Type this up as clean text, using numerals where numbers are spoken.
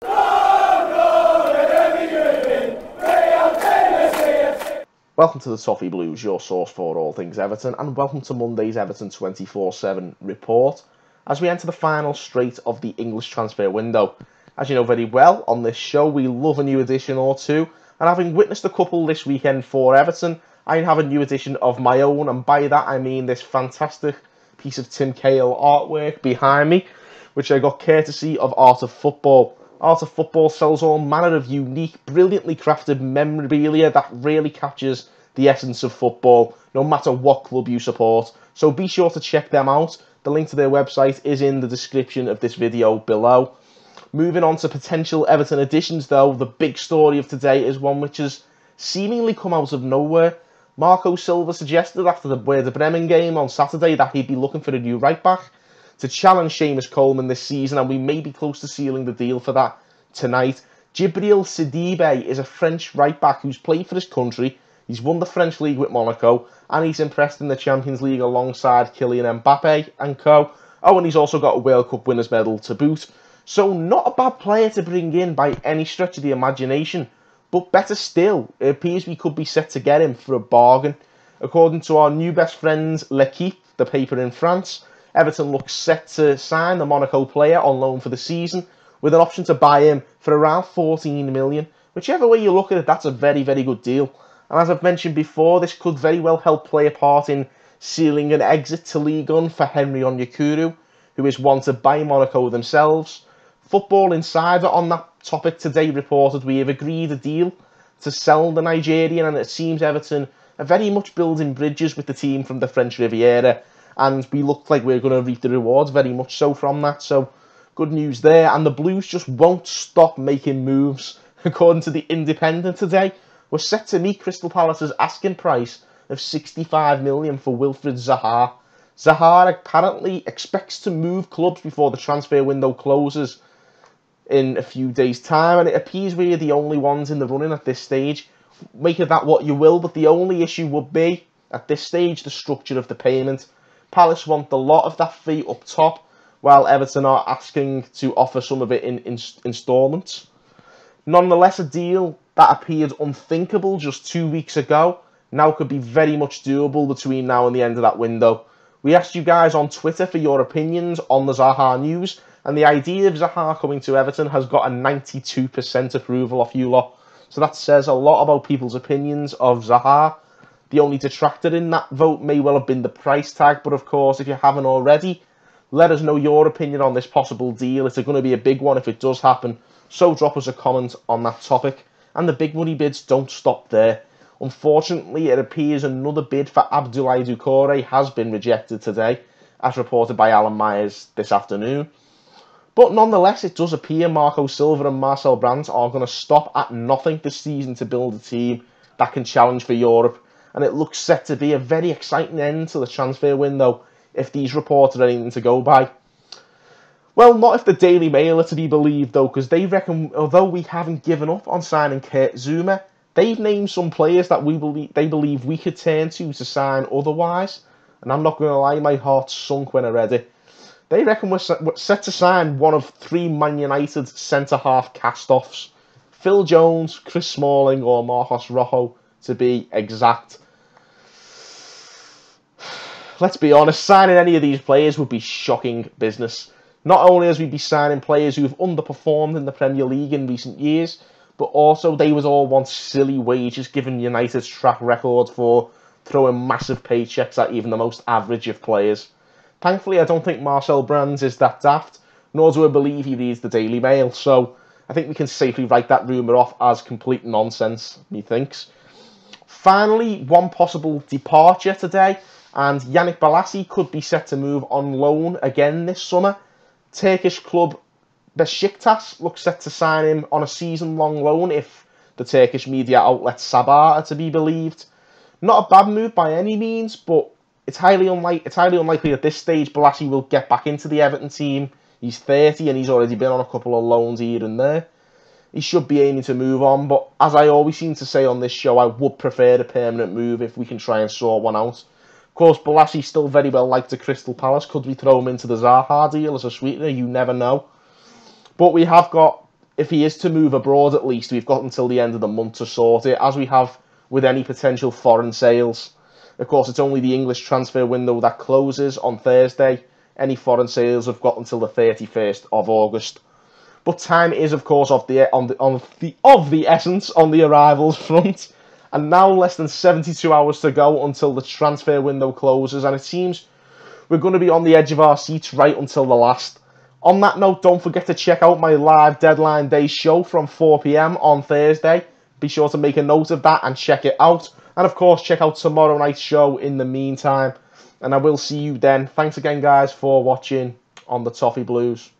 Welcome to the Toffee Blues, your source for all things Everton, and welcome to Monday's Everton 24/7 report as we enter the final straight of the English transfer window. As you know very well, on this show we love a new addition or two, and having witnessed a couple this weekend for Everton, I have a new addition of my own, and by that I mean this fantastic piece of Tim Cahill artwork behind me, which I got courtesy of Art of Football. Art of Football sells all manner of unique, brilliantly crafted memorabilia that really captures the essence of football, no matter what club you support. So be sure to check them out. The link to their website is in the description of this video below. Moving on to potential Everton additions though, the big story of today is one which has seemingly come out of nowhere. Marco Silva suggested after the Werder Bremen game on Saturday that he'd be looking for a new right-back to challenge Seamus Coleman this season, and we may be close to sealing the deal for that tonight. Djibril Sidibe is a French right-back who's played for his country. He's won the French League with Monaco, and he's impressed in the Champions League alongside Kylian Mbappe and co. Oh, and he's also got a World Cup winners medal to boot. So not a bad player to bring in by any stretch of the imagination. But better still, it appears we could be set to get him for a bargain. According to our new best friends, L'Equipe, the paper in France, Everton looks set to sign the Monaco player on loan for the season, with an option to buy him for around 14 million. Whichever way you look at it, that's a very, very good deal. And as I've mentioned before, this could very well help play a part in sealing an exit to Ligue 1 for Henry Onyekuru, who is wanted by Monaco themselves. Football Insider on that topic today reported we have agreed a deal to sell the Nigerian, and it seems Everton are very much building bridges with the team from the French Riviera, and we look like we're going to reap the rewards very much so from that. So good news there, and the Blues just won't stop making moves. According to the Independent today, we're set to meet Crystal Palace's asking price of 65 million for Wilfried Zaha. Zaha apparently expects to move clubs before the transfer window closes in a few days' time, and it appears we're the only ones in the running at this stage. Make of that what you will, but the only issue would be, at this stage, the structure of the payment. Palace want a lot of that fee up top, while Everton are asking to offer some of it in instalments. Nonetheless, a deal that appeared unthinkable just 2 weeks ago now could be very much doable between now and the end of that window. We asked you guys on Twitter for your opinions on the Zaha news, and the idea of Zaha coming to Everton has got a 92% approval off you lot. So that says a lot about people's opinions of Zaha. The only detractor in that vote may well have been the price tag, but of course, if you haven't already, let us know your opinion on this possible deal. It's going to be a big one if it does happen, so drop us a comment on that topic. And the big money bids don't stop there. Unfortunately, it appears another bid for Abdoulaye Doucouré has been rejected today, as reported by Alan Myers this afternoon. But nonetheless, it does appear Marco Silva and Marcel Brands are going to stop at nothing this season to build a team that can challenge for Europe. And it looks set to be a very exciting end to the transfer window if these reports are anything to go by. Well, not if the Daily Mail are to be believed though, because they reckon although we haven't given up on signing Kurt Zouma, they've named some players that they believe we could turn to sign otherwise. And I'm not going to lie, my heart sunk when I read it. They reckon we're set to sign one of 3 Man United centre-half cast-offs. Phil Jones, Chris Smalling or Marcos Rojo, to be exact. Let's be honest, signing any of these players would be shocking business. Not only as we'd be signing players who've underperformed in the Premier League in recent years, but also they would all want silly wages given United's track record for throwing massive paychecks at even the most average of players. Thankfully, I don't think Marcel Brands is that daft, nor do I believe he reads the Daily Mail, so I think we can safely write that rumour off as complete nonsense, methinks. Finally, one possible departure today, and Yannick Bolasie could be set to move on loan again this summer. Turkish club Besiktas looks set to sign him on a season-long loan if the Turkish media outlet Sabah are to be believed. Not a bad move by any means, but it's highly unlikely at this stage Bolasie will get back into the Everton team. He's 30 and he's already been on a couple of loans here and there. He should be aiming to move on, but as I always seem to say on this show, I would prefer a permanent move if we can try and sort one out. Of course, Bolasie still very well liked to Crystal Palace. Could we throw him into the Zaha deal as a sweetener? You never know. But we have got if he is to move abroad, at least we've got until the end of the month to sort it, as we have with any potential foreign sales. Of course, it's only the English transfer window that closes on Thursday. Any foreign sales have got until the 31st of August. But time is, of course, of the essence on the arrivals front. And now less than 72 hours to go until the transfer window closes. And it seems we're going to be on the edge of our seats right until the last. On that note, don't forget to check out my live deadline day show from 4 PM on Thursday. Be sure to make a note of that and check it out. And of course, check out tomorrow night's show in the meantime. And I will see you then. Thanks again, guys, for watching on the Toffee Blues.